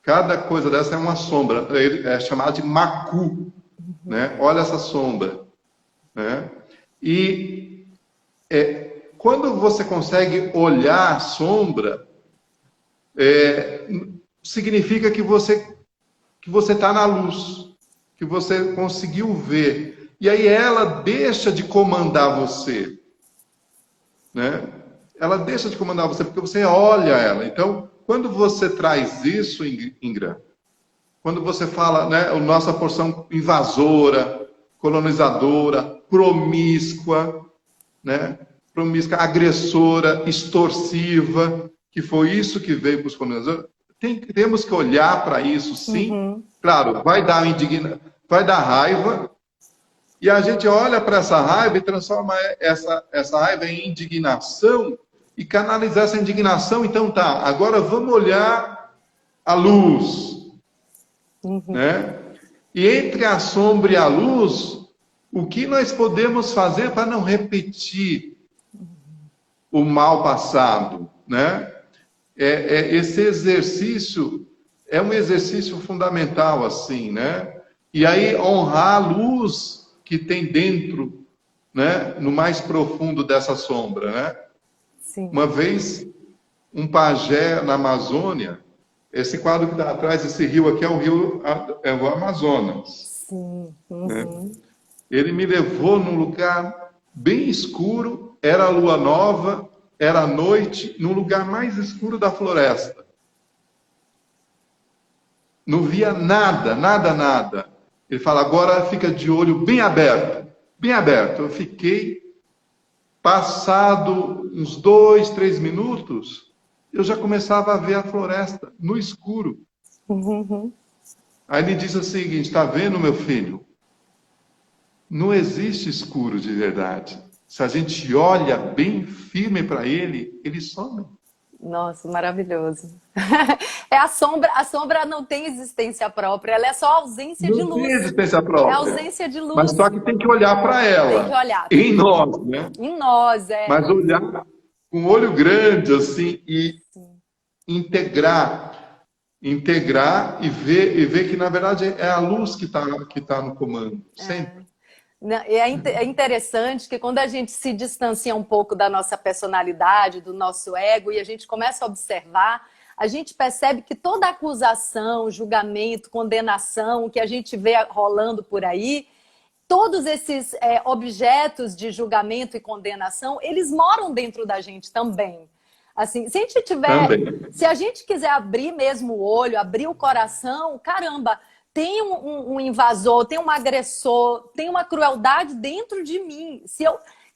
B: Cada coisa dessa é uma sombra, é chamada de macu, né? Olha essa sombra, né? E quando você consegue olhar a sombra, significa que você está na luz, que você conseguiu ver. E aí ela deixa de comandar você, né? Ela deixa de comandar você porque você olha ela. Então, quando você traz isso, Ingra, quando você fala, né, a nossa porção invasora, colonizadora, promíscua, né, promíscua, agressora, extorsiva, que foi isso que veio para os colonizadores, temos que olhar para isso, sim. Claro, vai dar raiva, e a gente olha para essa raiva e transforma essa raiva em indignação e canalizar essa indignação. Então tá, agora vamos olhar a luz, né? E entre a sombra e a luz, o que nós podemos fazer para não repetir o mal passado, né? Esse exercício é um exercício fundamental, assim, né? E aí honrar a luz que tem dentro, né? No mais profundo dessa sombra, né?
A: Sim.
B: Uma vez, um pajé na Amazônia, esse quadro que está atrás, esse rio aqui é o Amazonas.
A: Sim.
B: Né? Ele me levou num lugar bem escuro, era a lua nova, era a noite, no lugar mais escuro da floresta. Não via nada, nada, nada. Ele fala, agora fica de olho bem aberto. Bem aberto. Eu fiquei, passado uns 2, 3 minutos, eu já começava a ver a floresta no escuro. Aí ele diz o seguinte, está vendo, meu filho? Não existe escuro de verdade. Se a gente olha bem firme para ele, ele some.
A: Nossa, maravilhoso. A sombra não tem existência própria, ela é só ausência de luz.
B: Não tem existência própria.
A: É ausência de luz.
B: Mas só que tem que olhar para ela.
A: Tem que olhar.
B: Em nós, né?
A: Em nós,
B: Mas olhar com um olho grande, assim, e integrar e ver que, na verdade, é a luz que tá no comando. Sempre.
A: É interessante que quando a gente se distancia um pouco da nossa personalidade, do nosso ego, e a gente começa a observar, a gente percebe que toda acusação, julgamento, condenação que a gente vê rolando por aí, todos esses objetos de julgamento e condenação, eles moram dentro da gente também. Assim, se a gente tiver,
B: Também.
A: se a gente quiser abrir mesmo o olho, abrir o coração, caramba, tem um invasor, tem um agressor, tem uma crueldade dentro de mim.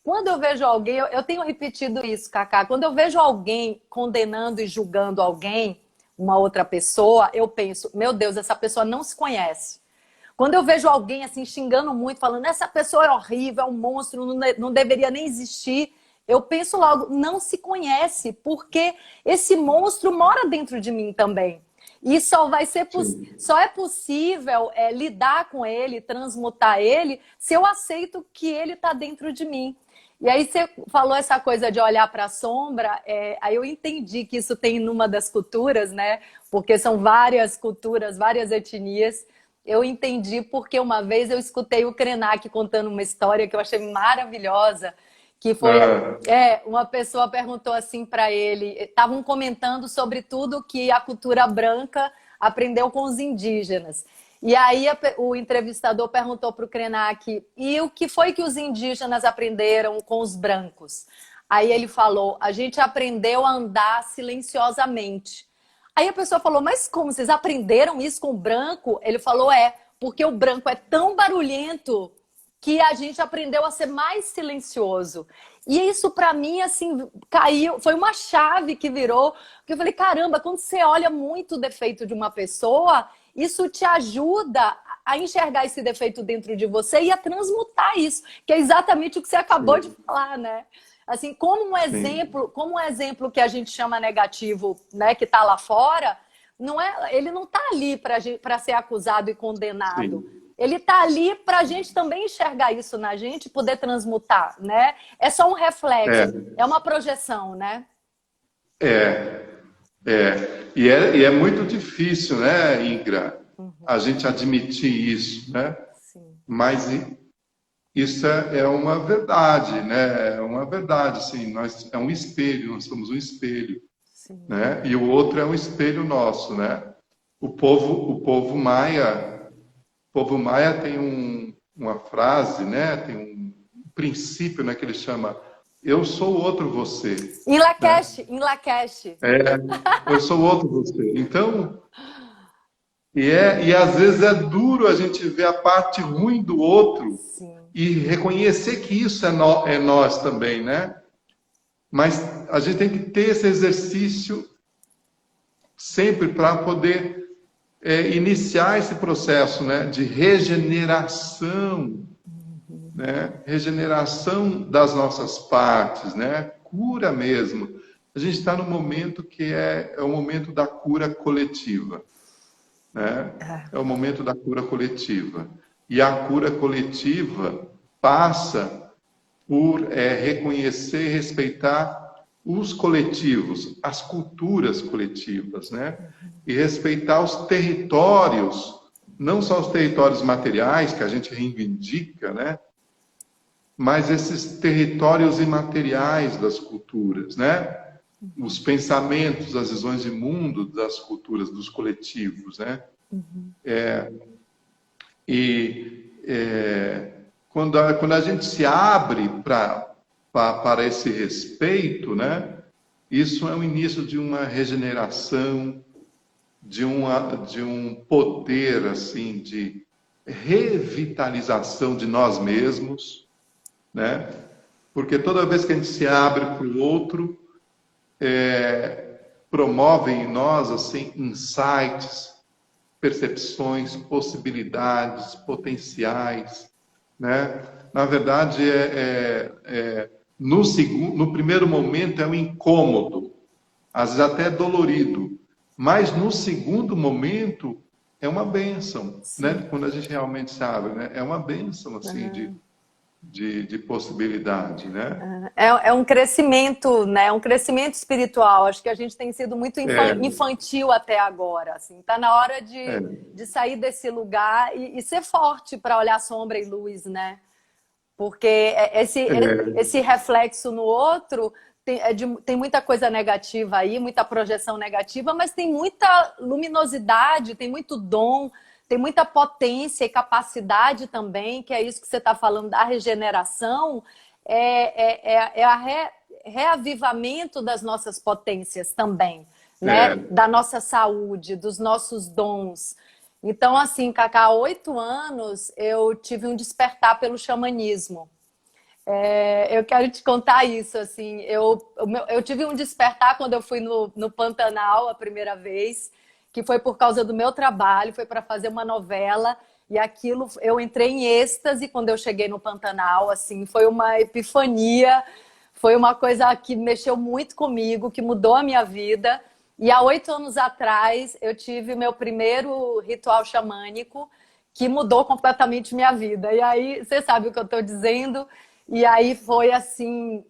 A: Quando eu vejo alguém, eu tenho repetido isso, Cacá, quando eu vejo alguém condenando e julgando alguém, uma outra pessoa, eu penso, meu Deus, essa pessoa não se conhece. Quando eu vejo alguém assim xingando muito, falando, essa pessoa é horrível, é um monstro, não deveria nem existir, eu penso logo, não se conhece, porque esse monstro mora dentro de mim também. E só é possível lidar com ele, transmutar ele, se eu aceito que ele está dentro de mim. E aí você falou essa coisa de olhar para a sombra, aí eu entendi que isso tem numa das culturas, né? Porque são várias culturas, várias etnias. Eu entendi porque uma vez eu escutei o Krenak contando uma história que eu achei maravilhosa, que foi uma pessoa perguntou assim para ele, estavam comentando sobre tudo que a cultura branca aprendeu com os indígenas. E aí o entrevistador perguntou para o Krenak, e o que foi que os indígenas aprenderam com os brancos? Aí ele falou, a gente aprendeu a andar silenciosamente. Aí a pessoa falou, mas como, vocês aprenderam isso com o branco? Ele falou, porque o branco é tão barulhento que a gente aprendeu a ser mais silencioso. E isso para mim, assim, caiu, foi uma chave que virou, porque eu falei, caramba, quando você olha muito o defeito de uma pessoa, isso te ajuda a enxergar esse defeito dentro de você e a transmutar isso, que é exatamente o que você acabou de falar, né? Assim, como um exemplo que a gente chama negativo, né, que está lá fora, ele não está ali para ser acusado e condenado.
B: Sim.
A: Ele está ali para a gente também enxergar isso na gente e poder transmutar, né? É só um reflexo, é uma projeção, né?
B: E é muito difícil, né, Ingra, a gente admitir isso, né?
A: Sim.
B: Mas isso é uma verdade, né? É uma verdade, sim. É um espelho, nós somos um espelho,
A: Sim.
B: né? E o outro é um espelho nosso, né? O povo maia tem uma frase, né? Tem um princípio, né? Que ele chama "Eu sou outro você".
A: Em Lakesh,
B: né?
A: em Lakesh.
B: Eu sou outro você. Então, e às vezes é duro a gente ver a parte ruim do outro.
A: Sim.
B: E reconhecer que isso é nós também, né? Mas a gente tem que ter esse exercício sempre para poder iniciar esse processo, né, de regeneração, né? Regeneração das nossas partes, né? Cura mesmo. A gente está no momento que é o momento da cura coletiva, né? É o momento da cura coletiva. E a cura coletiva passa por reconhecer e respeitar os coletivos, as culturas coletivas, né? E respeitar os territórios, não só os territórios materiais que a gente reivindica, né? Mas esses territórios imateriais das culturas, né? Os pensamentos, as visões de mundo das culturas, dos coletivos, né? Quando a gente se abre para esse respeito, né? Isso é o início de uma regeneração, de um poder assim de revitalização de nós mesmos, né? Porque toda vez que a gente se abre para o outro, promove em nós assim insights, percepções, possibilidades, potenciais, né? Na verdade, no primeiro momento é um incômodo, às vezes até dolorido, mas no segundo momento é uma bênção, né? Quando a gente realmente se abre, né? É uma bênção assim de possibilidade, né?
A: É um crescimento, né? Um crescimento espiritual. Acho que a gente tem sido muito infantil até agora. Assim. Tá na hora de sair desse lugar e ser forte para olhar sombra e luz, né? Porque esse reflexo no outro tem muita coisa negativa aí, muita projeção negativa, mas tem muita luminosidade, tem muito dom, tem muita potência e capacidade também, que é isso que você está falando da regeneração, é reavivamento das nossas potências também, né? Da nossa saúde, dos nossos dons. Então, assim, Cacá, há 8 anos eu tive um despertar pelo xamanismo. Eu quero te contar isso, assim, eu tive um despertar quando eu fui no Pantanal a primeira vez, que foi por causa do meu trabalho, foi para fazer uma novela, e aquilo, eu entrei em êxtase quando eu cheguei no Pantanal, assim, foi uma epifania, foi uma coisa que mexeu muito comigo, que mudou a minha vida, e há 8 anos atrás eu tive meu primeiro ritual xamânico, que mudou completamente minha vida, e aí, você sabe o que eu estou dizendo. E aí foi assim,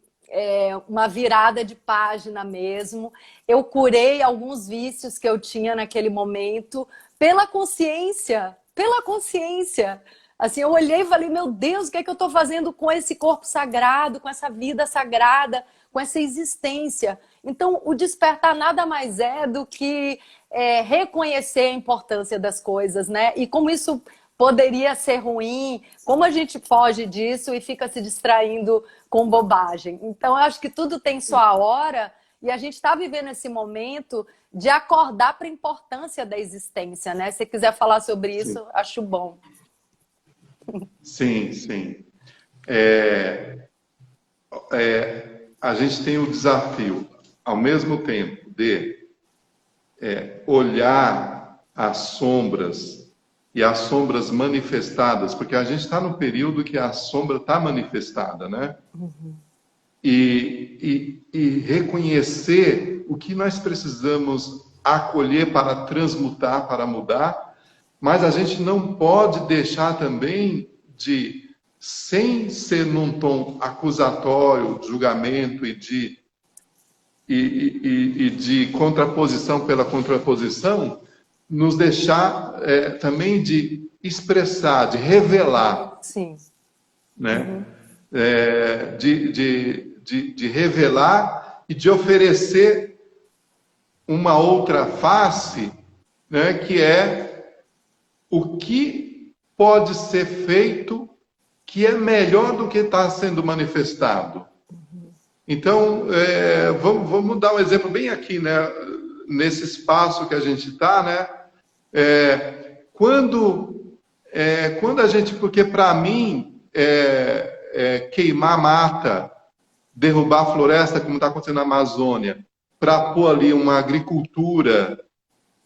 A: uma virada de página mesmo. Eu curei alguns vícios que eu tinha naquele momento pela consciência, pela consciência. Assim, eu olhei e falei, meu Deus, o que é que eu estou fazendo com esse corpo sagrado, com essa vida sagrada, com essa existência? Então, o despertar nada mais é do que reconhecer a importância das coisas, né? E como isso poderia ser ruim, como a gente foge disso e fica se distraindo com bobagem. Então, eu acho que tudo tem sua hora e a gente está vivendo esse momento de acordar para a importância da existência, né? Se você quiser falar sobre isso, sim, acho bom.
B: Sim, sim. A gente tem o desafio, ao mesmo tempo, de olhar as sombras e as sombras manifestadas, porque a gente está no período que a sombra está manifestada, né? Uhum. E reconhecer o que nós precisamos acolher para transmutar, para mudar, mas a gente não pode deixar também de, sem ser num tom acusatório, julgamento e de contraposição pela contraposição, nos deixar também de expressar, de revelar.
A: Sim.
B: Né? Uhum. De revelar e de oferecer uma outra face, né? Que é o que pode ser feito que é melhor do que está sendo manifestado. Uhum. Então, vamos dar um exemplo bem aqui, né? Nesse espaço que a gente está, né? Quando a gente, porque para mim queimar mata, derrubar a floresta, como está acontecendo na Amazônia, para pôr ali uma agricultura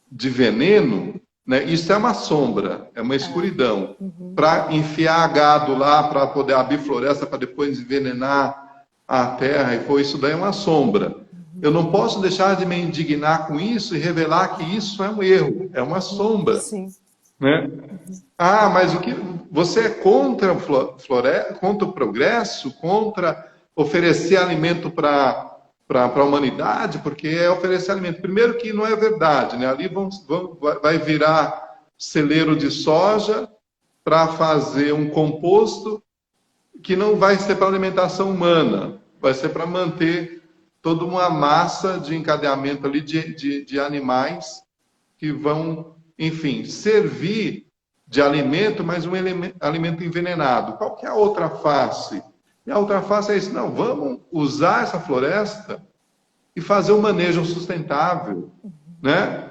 B: de veneno, né? Isso é uma sombra, é uma escuridão. Uhum. Para enfiar gado lá, para poder abrir floresta, para depois envenenar a terra, isso daí é uma sombra. Eu não posso deixar de me indignar com isso e revelar que isso é um erro, é uma sombra.
A: Sim.
B: Né? Ah, mas o que você é contra contra o progresso, contra oferecer alimento para a humanidade, porque é oferecer alimento. Primeiro que não é verdade, né? Ali vai virar celeiro de soja para fazer um composto que não vai ser para alimentação humana, vai ser para manter toda uma massa de encadeamento ali de animais que vão, enfim, servir de alimento, mas um alimento envenenado. Qual que é a outra face? E a outra face é isso, não, vamos usar essa floresta e fazer um manejo sustentável, né?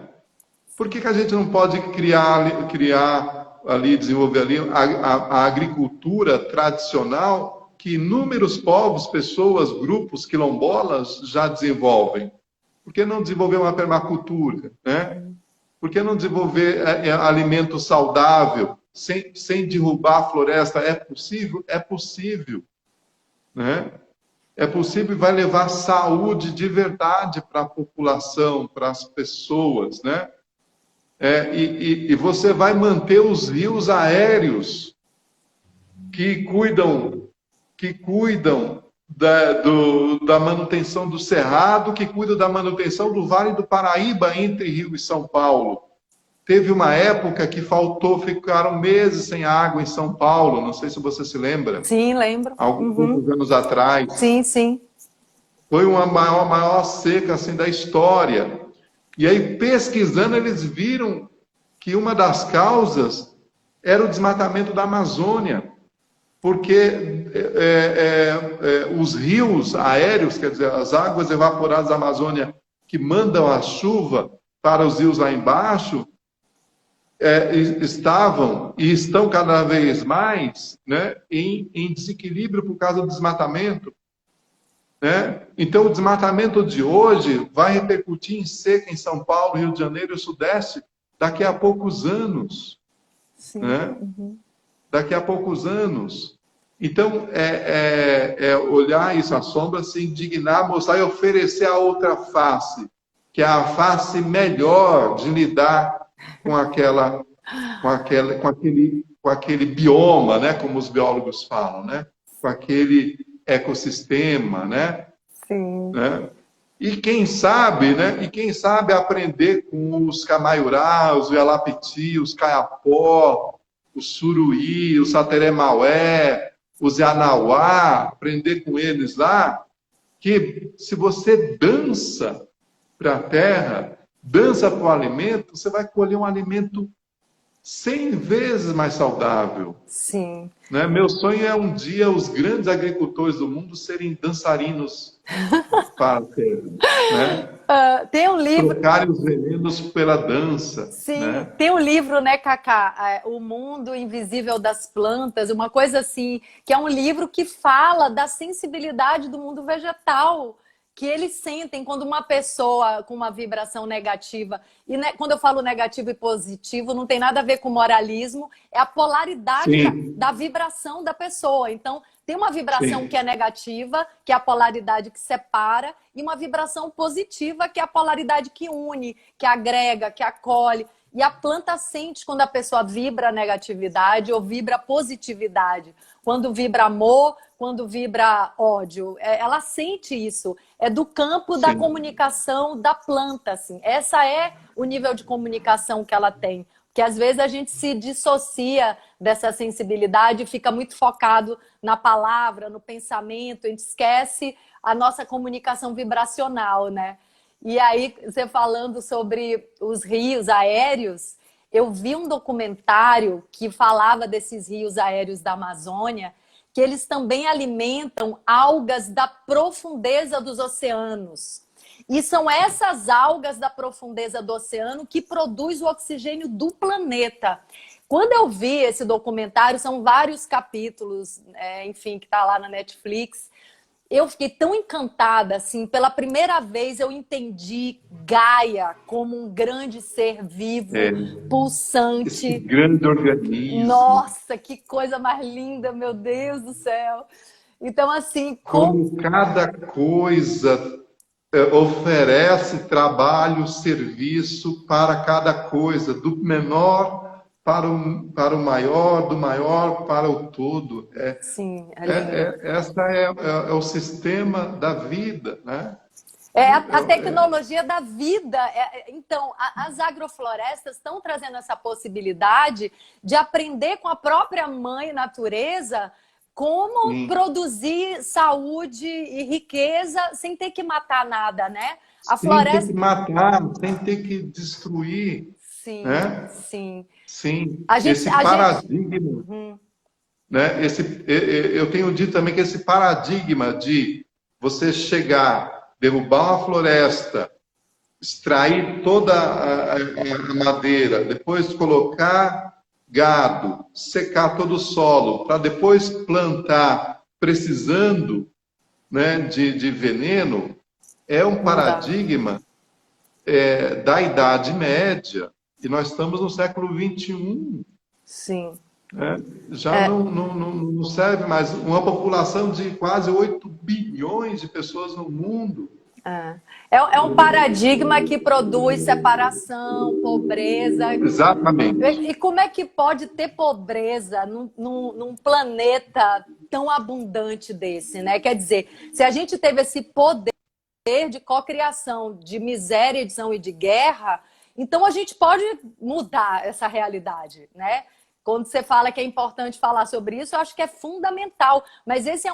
B: Por que a gente não pode criar ali, desenvolver ali a agricultura tradicional que inúmeros povos, pessoas, grupos, quilombolas já desenvolvem? Por que não desenvolver uma permacultura, né? Por que não desenvolver alimento saudável sem derrubar a floresta? É possível? É possível, né? É possível e vai levar saúde de verdade para a população, para as pessoas, né? E você vai manter os rios aéreos que cuidam da manutenção do cerrado, que cuidam da manutenção do Vale do Paraíba entre Rio e São Paulo. Teve uma época que ficaram meses sem água em São Paulo, não sei se você se lembra.
A: Sim, lembro.
B: Alguns anos atrás.
A: Sim, sim.
B: Foi uma maior seca assim, da história. E aí, pesquisando, eles viram que uma das causas era o desmatamento da Amazônia. Porque os rios aéreos, quer dizer, as águas evaporadas da Amazônia que mandam a chuva para os rios lá embaixo, estavam e estão cada vez mais, né, em desequilíbrio por causa do desmatamento. Né? Então, o desmatamento de hoje vai repercutir em seca em São Paulo, Rio de Janeiro e o Sudeste daqui a poucos anos.
A: Sim.
B: Né?
A: Uhum.
B: Daqui a poucos anos. Então, olhar isso à sombra, se indignar, mostrar e oferecer a outra face, que é a face melhor de lidar com aquele bioma, né? Como os biólogos falam, né? Com aquele ecossistema, né?
A: Sim.
B: Né? E quem sabe, né? E quem sabe aprender com os camaiurá, os uialapiti, os caiapó, o suruí, o sateré-maué, os yanauá, aprender com eles lá, que se você dança para a terra, dança para o alimento, você vai colher um alimento 100 vezes mais saudável.
A: Sim.
B: Né? Meu sonho é um dia os grandes agricultores do mundo serem dançarinos para a terra, né?
A: Tem um livro...
B: Trocarem os venenos pela dança.
A: Sim,
B: né?
A: tem um livro, né, Cacá? O Mundo Invisível das Plantas, uma coisa assim, que é um livro que fala da sensibilidade do mundo vegetal, que eles sentem quando uma pessoa com uma vibração negativa, e né, quando eu falo negativo e positivo, não tem nada a ver com moralismo, é a polaridade da vibração da pessoa. Então, tem uma vibração que é negativa, que é a polaridade que separa, e uma vibração positiva, que é a polaridade que une, que agrega, que acolhe. E a planta sente quando a pessoa vibra negatividade ou vibra positividade. Quando vibra amor, quando vibra ódio. Ela sente isso. É do campo da comunicação da planta. Assim. Essa é o nível de comunicação que ela tem. Porque às vezes a gente se dissocia dessa sensibilidade e fica muito focado na palavra, no pensamento, a gente esquece a nossa comunicação vibracional, né? E aí, você falando sobre os rios aéreos, eu vi um documentário que falava desses rios aéreos da Amazônia, que eles também alimentam algas da profundeza dos oceanos. E são essas algas da profundeza do oceano que produzem o oxigênio do planeta. Quando eu vi esse documentário, são vários capítulos, enfim, que está lá na Netflix, eu fiquei tão encantada, assim, pela primeira vez eu entendi Gaia como um grande ser vivo, pulsante.
B: Esse grande organismo.
A: Nossa, que coisa mais linda, meu Deus do céu. Então, assim...
B: Como cada coisa oferece trabalho, serviço para cada coisa, do menor para o maior, do maior para o todo.
A: Sim,
B: essa é o sistema da vida, né?
A: A tecnologia da vida. Então, as agroflorestas estão trazendo essa possibilidade de aprender com a própria mãe natureza como produzir saúde e riqueza sem ter que matar nada, né? A floresta...
B: Sem ter que matar, sem ter que destruir.
A: Sim,
B: né?
A: sim.
B: Sim, esse paradigma, né? Eu tenho dito também que esse paradigma de você chegar, derrubar uma floresta, extrair toda a madeira, depois colocar gado, secar todo o solo, para depois plantar, precisando, né, de veneno, é um paradigma da Idade Média. E nós estamos no século XXI.
A: Sim.
B: Já não serve mais. Uma população de quase 8 bilhões de pessoas no mundo.
A: É um paradigma que produz separação, pobreza.
B: Exatamente.
A: E como é que pode ter pobreza num planeta tão abundante desse, né? Quer dizer, se a gente teve esse poder de cocriação, de miséria, edição e de guerra, então a gente pode mudar essa realidade, né? Quando você fala que é importante falar sobre isso, eu acho que é fundamental. Mas esse é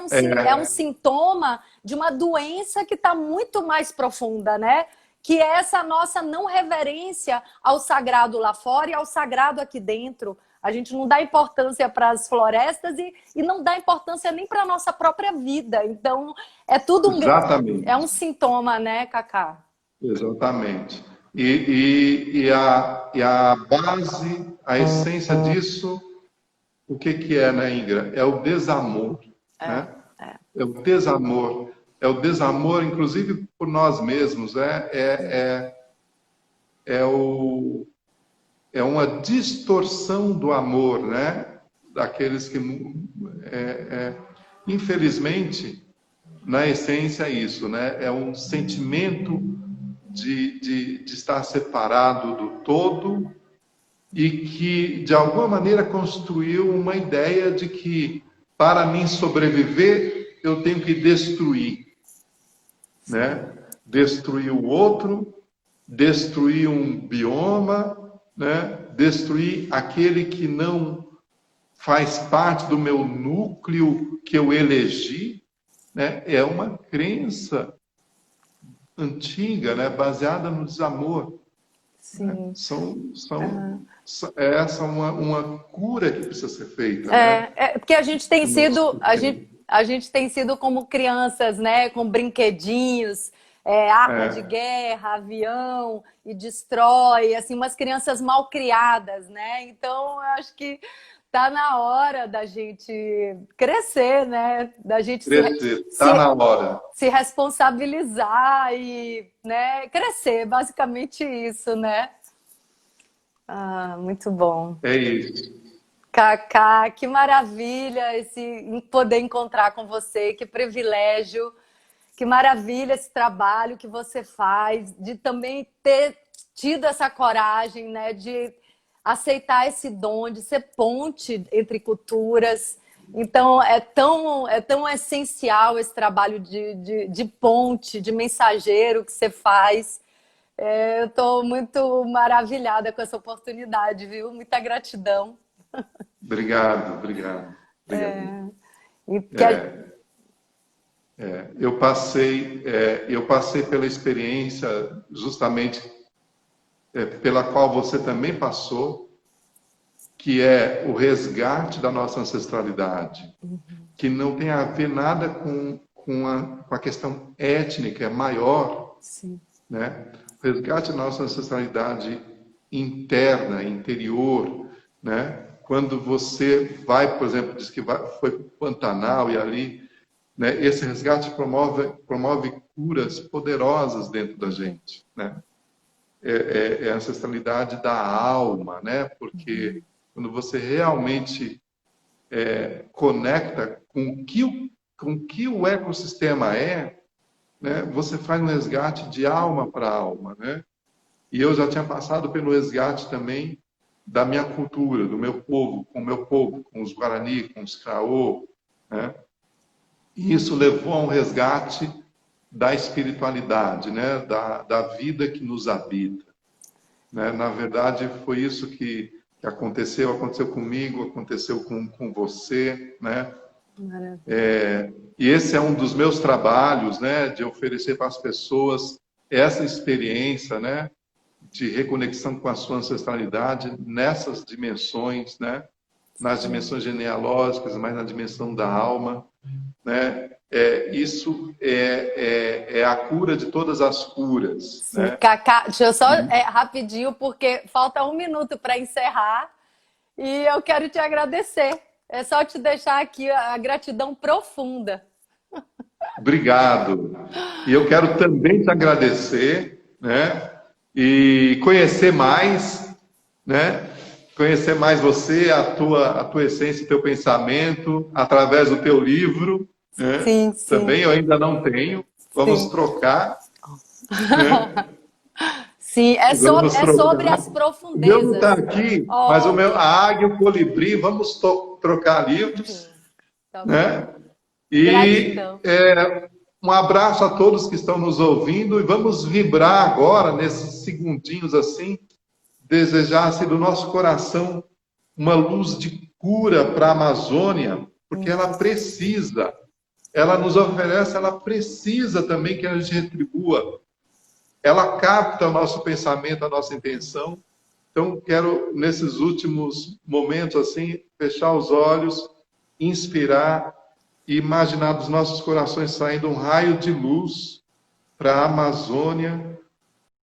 A: um sintoma de uma doença que está muito mais profunda, né? Que é essa nossa não reverência ao sagrado lá fora e ao sagrado aqui dentro. A gente não dá importância para as florestas e não dá importância nem para a nossa própria vida. Então, é tudo
B: Exatamente.
A: é um sintoma, né, Cacá?
B: Exatamente. E a base, a essência disso, o que é, né, Ingra? É o desamor, né? É o desamor. É o desamor, inclusive, por nós mesmos. É uma distorção do amor, né? Daqueles que, infelizmente, na essência é isso, né? É um sentimento de estar separado do todo e que, de alguma maneira, construiu uma ideia de que, para mim sobreviver, eu tenho que destruir, né? Destruir o outro, destruir um bioma, né? Destruir aquele que não faz parte do meu núcleo que eu elegi, né? É uma crença antiga, né? Baseada no desamor.
A: Sim.
B: Essa é uma cura que precisa ser feita, né?
A: Porque a gente tem sido, a gente tem sido como crianças, né? Com brinquedinhos, arma de guerra, avião, e destrói, assim, umas crianças mal criadas, né? Então, eu acho que tá na hora da gente crescer, né? Da gente
B: Tá na hora.
A: Se responsabilizar e, né, crescer, basicamente isso, né? Ah, muito bom.
B: É isso.
A: Cacá, que maravilha poder encontrar com você, que privilégio, que maravilha esse trabalho que você faz, de também ter tido essa coragem, né, de aceitar esse dom, de ser ponte entre culturas. Então, é tão essencial esse trabalho de ponte, de mensageiro que você faz. Eu estou muito maravilhada com essa oportunidade, viu? Muita gratidão.
B: Obrigado. Eu passei pela experiência justamente pela qual você também passou, que é o resgate da nossa ancestralidade, que não tem a ver nada com a questão étnica, é maior,
A: Sim.
B: né? O resgate da nossa ancestralidade interna, interior, né? Quando você vai, por exemplo, diz que foi para o Pantanal e ali, né? Esse resgate promove curas poderosas dentro da gente, né? É a ancestralidade da alma, né? Porque quando você realmente conecta com o que o ecossistema né? Você faz um resgate de alma para alma, né? E eu já tinha passado pelo resgate também da minha cultura, do meu povo, com os Guarani, com os Kraô, né? E isso levou a um resgate da espiritualidade, né? Da vida que nos habita, né? Na verdade, foi isso que aconteceu comigo, aconteceu com você, né? E esse é um dos meus trabalhos, né? De oferecer para as pessoas essa experiência, né? De reconexão com a sua ancestralidade nessas dimensões, né? Nas dimensões genealógicas, mas na dimensão da alma, né? Isso é a cura de todas as curas.
A: Sim,
B: né?
A: Cacá, deixa eu só rapidinho, porque falta 1 minuto para encerrar e eu quero te agradecer. É só te deixar aqui a gratidão profunda.
B: Obrigado. E eu quero também te agradecer, né? E conhecer mais, né? Conhecer mais você, a tua essência, o teu pensamento, através do teu livro. Né?
A: Sim.
B: Também eu ainda não tenho. Vamos trocar. Né?
A: Sim, é sobre as profundezas.
B: O meu não está aqui, mas a águia e o colibri, vamos trocar livros.
A: Tá
B: né?
A: E
B: um abraço a todos que estão nos ouvindo e vamos vibrar agora, nesses segundinhos assim, desejar assim, do nosso coração uma luz de cura para a Amazônia, porque ela precisa, ela nos oferece, ela precisa também que a gente retribua. Ela capta o nosso pensamento, a nossa intenção, Então, quero, nesses últimos momentos, assim, fechar os olhos, inspirar e imaginar dos nossos corações saindo um raio de luz para a Amazônia,